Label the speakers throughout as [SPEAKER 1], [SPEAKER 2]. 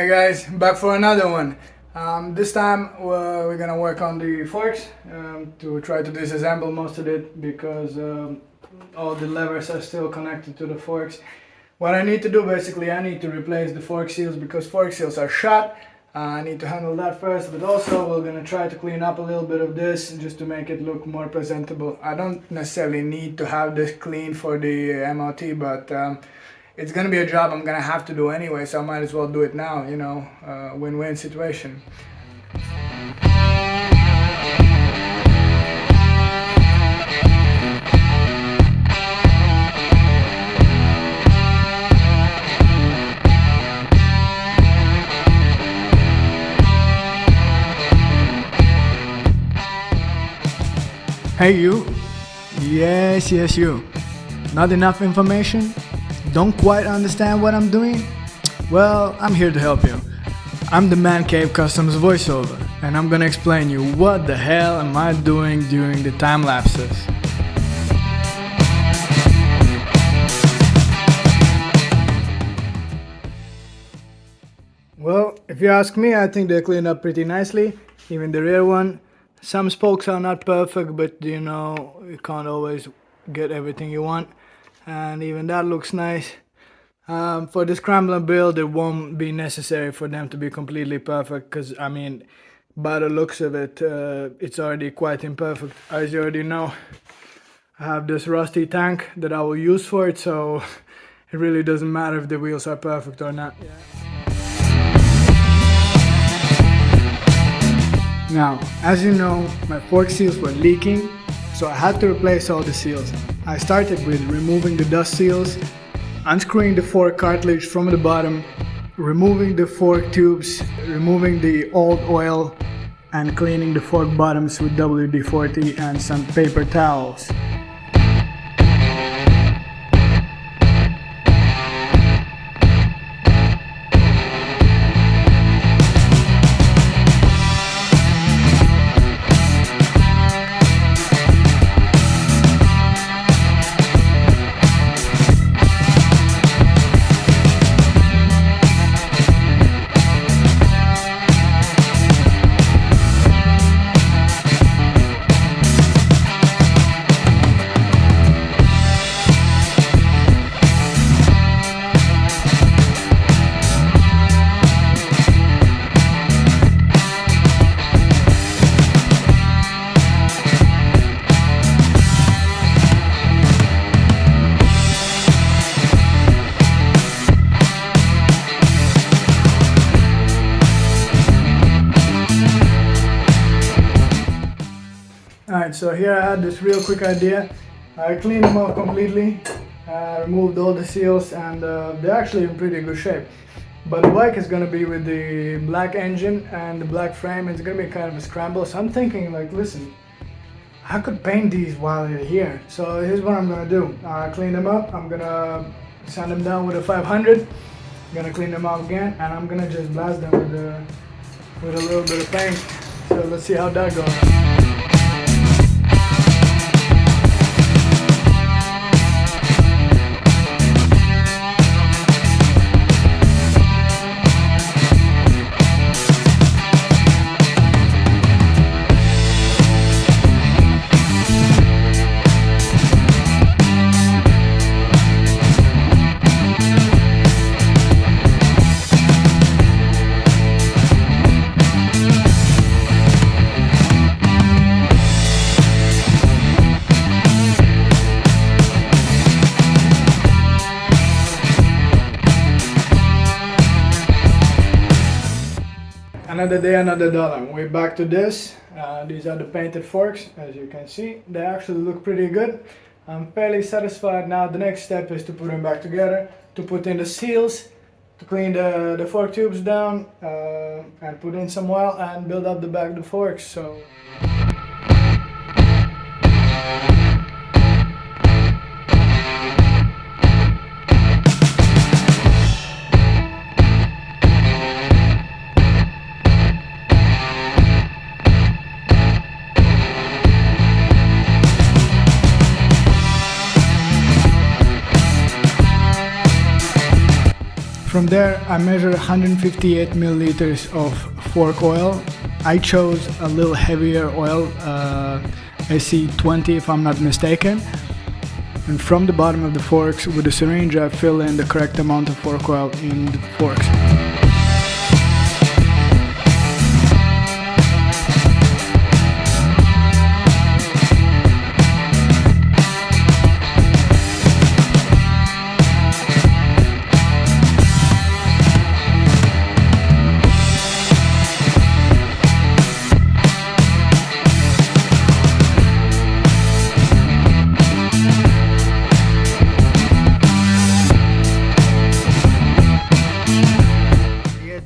[SPEAKER 1] Hey guys, back for another one. This time we're gonna work on the forks to try to disassemble most of it because all the levers are still connected to the forks. What I need to do basically, I need to replace the fork seals because fork seals are shot. I need to handle that first, but also we're gonna try to clean up a little bit of this just to make it look more presentable. I don't necessarily need to have this clean for the MOT, but it's gonna be a job I'm gonna have to do anyway, so I might as well do it now, you know, win-win situation. Hey you, yes you, not enough information? Don't quite understand what I'm doing? Well, I'm here to help you. I'm the Man Cave Customs voiceover, and I'm gonna explain you what the hell am I doing during the time lapses. Well, if you ask me, I think they cleaned up pretty nicely, even the rear one. Some spokes are not perfect, but you know, you can't always get everything you want. And even that looks nice. For the Scrambler build, it won't be necessary for them to be completely perfect because, I mean, by the looks of it, it's already quite imperfect. As you already know, I have this rusty tank that I will use for it, so it really doesn't matter if the wheels are perfect or not. Now, as you know, my fork seals were leaking, so I had to replace all the seals. I started with removing the dust seals, unscrewing the fork cartilage from the bottom, removing the fork tubes, removing the old oil, and cleaning the fork bottoms with WD-40 and some paper towels. Alright, so here I had this real quick idea. I cleaned them all completely, removed all the seals, and they're actually in pretty good shape. But the bike is going to be with the black engine and the black frame. It's going to be kind of a scramble, so I'm thinking like, listen, I could paint these while they're here. So here's what I'm going to do. Clean them up, I'm going to sand them down with a 500. I'm going to clean them up again, and I'm going to just blast them with a little bit of paint. So let's see how that goes. Another day, another dollar. We're back to this. These are the painted forks, as you can see. They actually look pretty good. I'm fairly satisfied. Now the next step is to put them back together, to put in the seals, to clean the fork tubes down, and put in some oil and build up the back of the forks. So. From there I measured 158 milliliters of fork oil. I chose a little heavier oil, SC20 if I'm not mistaken. And from the bottom of the forks with the syringe I fill in the correct amount of fork oil in the forks.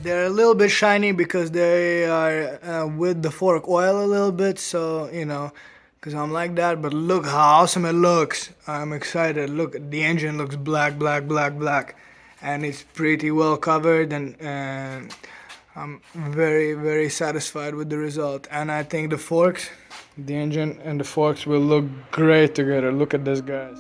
[SPEAKER 1] They're a little bit shiny because they are with the fork oil a little bit, so you know, because I'm like that. But look how awesome it looks. I'm excited. Look, the engine looks black, and it's pretty well covered, and I'm very satisfied with the result. And I think the forks, the engine and the forks will look great together. Look at this, guys.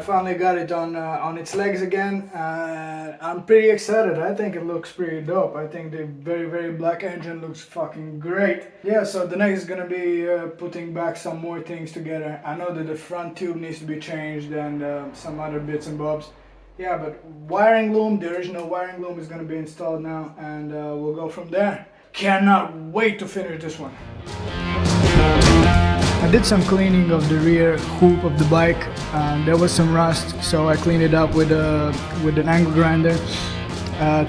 [SPEAKER 1] Finally got it on its legs again. I'm pretty excited. I think it looks pretty dope. I think the very black engine looks fucking great. Yeah, so the next is gonna be putting back some more things together. I know that the front tube needs to be changed and some other bits and bobs. Yeah, but wiring loom, the original wiring loom is gonna be installed now, and we'll go from there. Cannot wait to finish this one. I did some cleaning of the rear hoop of the bike. There was some rust, so I cleaned it up with an angle grinder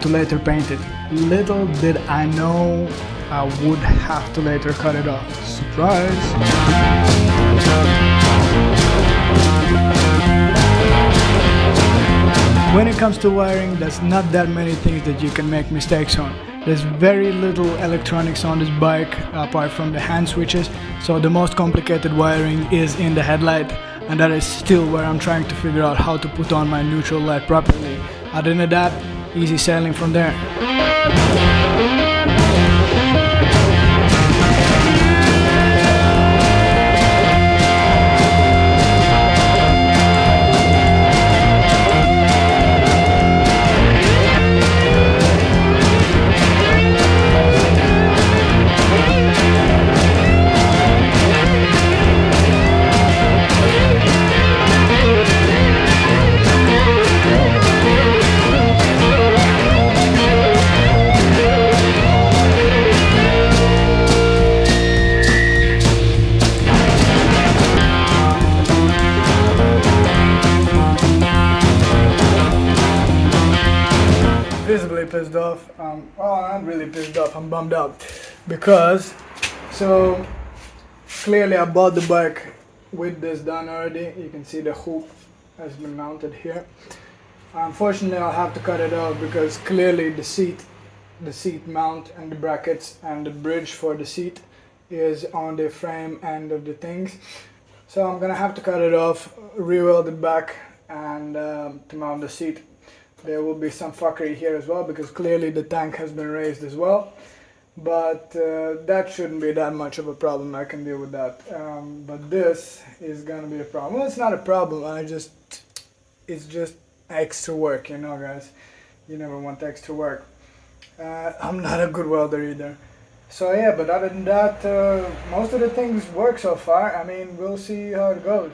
[SPEAKER 1] to later paint it. Little did I know I would have to later cut it off. Surprise! When it comes to wiring, there's not that many things that you can make mistakes on. There's very little electronics on this bike apart from the hand switches, so the most complicated wiring is in the headlight, and that is still where I'm trying to figure out how to put on my neutral light properly. Other than that, easy sailing from there. Visibly pissed off. Well, I'm really pissed off. I'm bummed out because, so clearly I bought the bike with this done already. You can see the hoop has been mounted here. Unfortunately, I'll have to cut it off because clearly the seat mount and the brackets and the bridge for the seat is on the frame end of the things. So I'm gonna have to cut it off, re-weld it back, and to mount the seat. There will be some fuckery here as well because clearly the tank has been raised as well, but that shouldn't be that much of a problem. I can deal with that, but this is gonna be a problem. Well, it's not a problem, it's just extra work, you know, guys. You never want extra work. I'm not a good welder either, so yeah, but other than that, most of the things work so far. I mean, we'll see how it goes.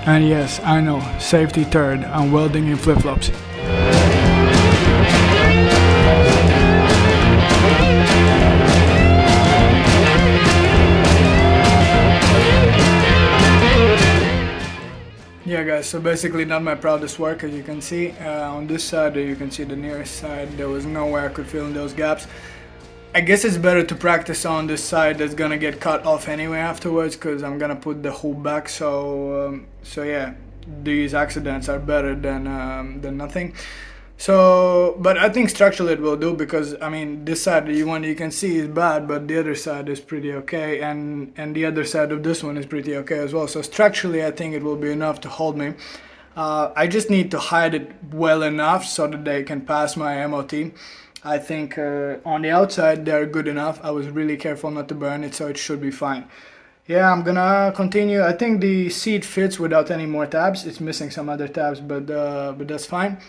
[SPEAKER 1] And yes, I know, safety third, I'm welding in flip-flops. Yeah guys, so basically not my proudest work, as you can see. On this side, you can see the nearest side, there was no way I could fill in those gaps. I guess it's better to practice on this side that's gonna get cut off anyway afterwards, because I'm gonna put the hoop back, so yeah, these accidents are better than nothing. So, but I think structurally it will do, because I mean this side, the one you can see is bad, but the other side is pretty okay, and the other side of this one is pretty okay as well. So structurally I think it will be enough to hold me. I just need to hide it well enough so that they can pass my MOT. I think on the outside they're good enough. I was really careful not to burn it, so it should be fine. Yeah, I'm gonna continue. I think the seat fits without any more tabs. It's missing some other tabs, but that's fine.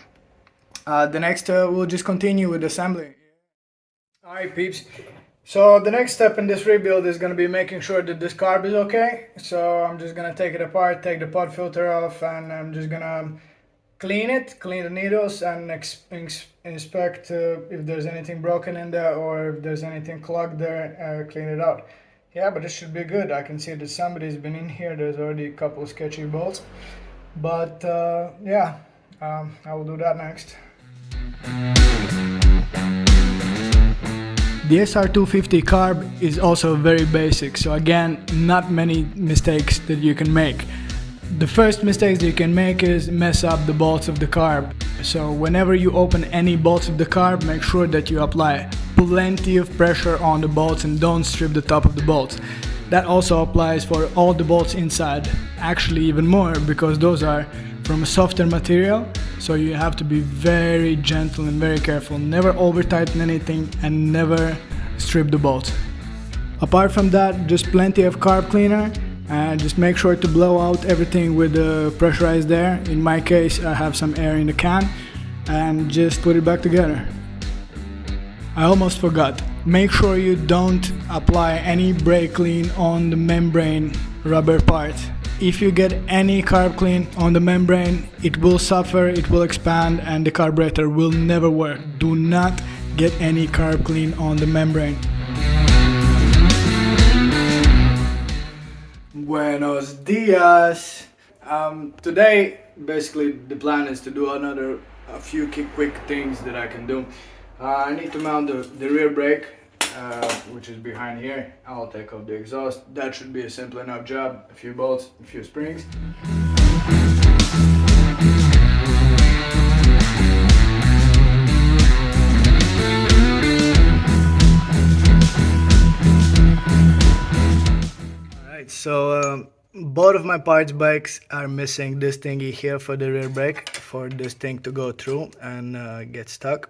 [SPEAKER 1] The next we'll just continue with assembly. Alright peeps, so the next step in this rebuild is going to be making sure that this carb is okay. So I'm just going to take it apart, take the pod filter off, and I'm just going to clean the needles, and inspect if there's anything broken in there or if there's anything clogged there, clean it out. Yeah, but it should be good. I can see that somebody's been in here. There's already a couple of sketchy bolts, but yeah, I will do that next. The SR250 carb is also very basic, so again, not many mistakes that you can make. The first mistakes that you can make is mess up the bolts of the carb. So whenever you open any bolts of the carb, make sure that you apply plenty of pressure on the bolts and don't strip the top of the bolts. That also applies for all the bolts inside, actually even more, because those are from a softer material, so you have to be very gentle and very careful. Never over tighten anything and never strip the bolts. Apart from that, just plenty of carb cleaner, and just make sure to blow out everything with the pressurized air. In my case, I have some air in the can, and just put it back together. I almost forgot. Make sure you don't apply any brake clean on the membrane rubber part. If you get any carb clean on the membrane, it will suffer, it will expand, and the carburetor will never work. Do not get any carb clean on the membrane. Buenos dias! Today, basically, the plan is to do a few quick things that I can do. I need to mount the rear brake, which is behind here. I'll take off the exhaust. That should be a simple enough job. A few bolts, a few springs. Alright, so both of my parts bikes are missing this thingy here for the rear brake, for this thing to go through and get stuck.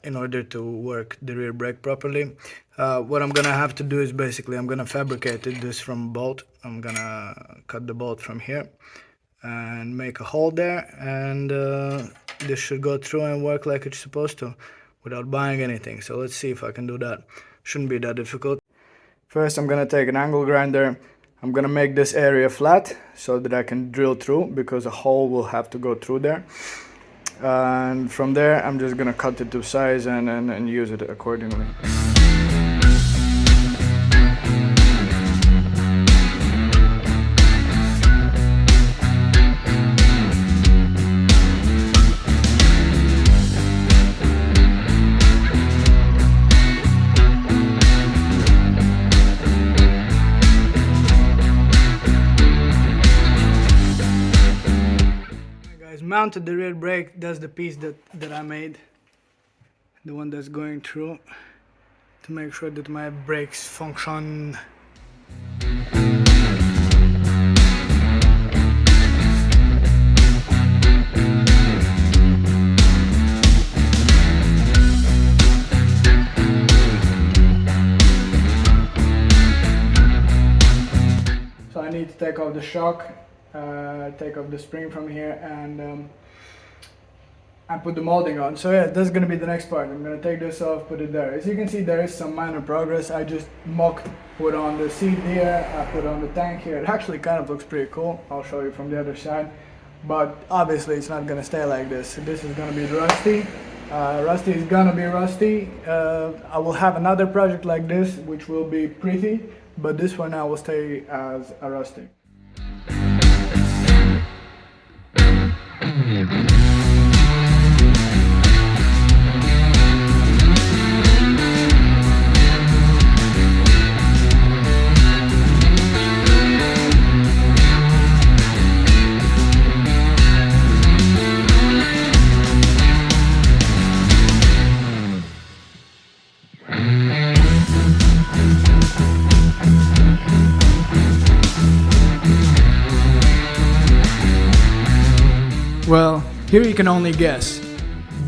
[SPEAKER 1] In order to work the rear brake properly. What I'm gonna have to do is basically I'm gonna fabricate this from a bolt. I'm gonna cut the bolt from here and make a hole there, and this should go through and work like it's supposed to without buying anything. So let's see if I can do that. Shouldn't be that difficult. First I'm gonna take an angle grinder. I'm gonna make this area flat so that I can drill through, because a hole will have to go through there. And from there I'm just gonna cut it to size and use it accordingly. Mounted the rear brake. That's the piece that I made, the one that's going through, to make sure that my brakes function. So I need to take off the shock, take off the spring from here, and put the molding on. So yeah, that's gonna be the next part. I'm gonna take this off, put it there. As you can see, there is some minor progress. I just put on the seat here, I put on the tank here. It actually kind of looks pretty cool. I'll show you from the other side. But obviously it's not gonna stay like this. This is gonna be rusty. Rusty is gonna be rusty. I will have another project like this, which will be pretty, but this one I will stay as a rusty. Well, here you can only guess.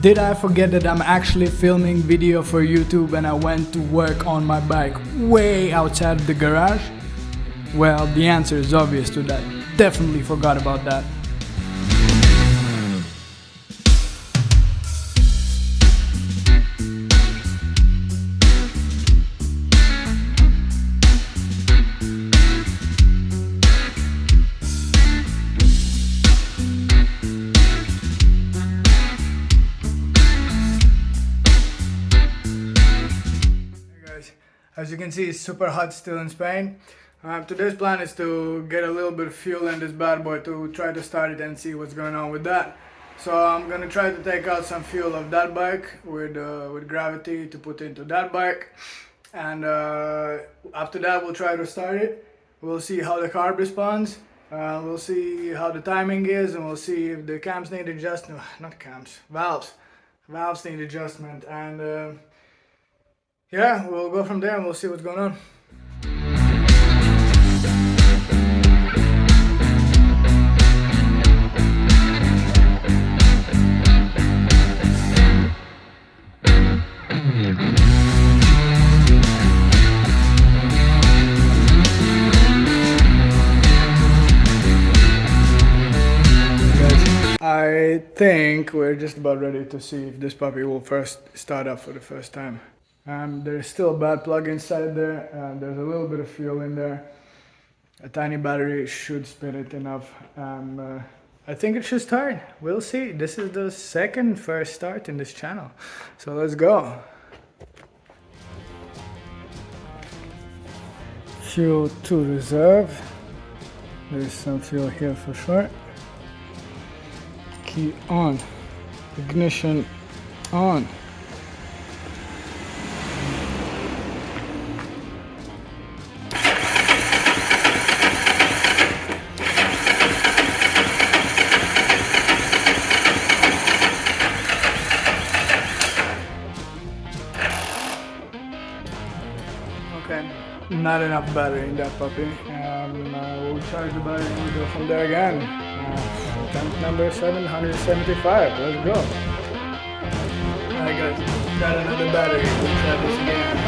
[SPEAKER 1] Did I forget that I'm actually filming video for YouTube and I went to work on my bike way outside of the garage? Well, the answer is obvious to that. Definitely forgot about that. As you can see, it's super hot still in Spain. Today's plan is to get a little bit of fuel in this bad boy to try to start it and see what's going on with that. So I'm gonna try to take out some fuel of that bike with gravity to put into that bike, and after that we'll try to start it. We'll see how the carb responds. We'll see how the timing is, and we'll see if the cams need adjustment. Not cams, valves. Valves need adjustment, and yeah, we'll go from there and we'll see what's going on. I think we're just about ready to see if this puppy will first start up for the first time. There's still a bad plug inside there, there's a little bit of fuel in there. A tiny battery should spin it enough. I think it should start. We'll see. This is the first start in this channel. So let's go. Fuel to reserve. There's some fuel here for sure. Key on. Ignition on. Okay, not enough battery in that puppy. We'll charge the battery and we'll go from there again. Tank number 775, let's go. Alright guys, got another battery, we'll try this again.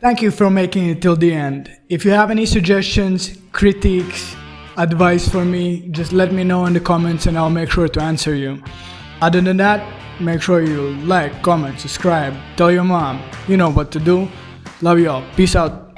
[SPEAKER 1] Thank you for making it till the end. If you have any suggestions, critiques, advice for me, just let me know in the comments and I'll make sure to answer you. Other than that, make sure you like, comment, subscribe, tell your mom. You know what to do. Love you all. Peace out.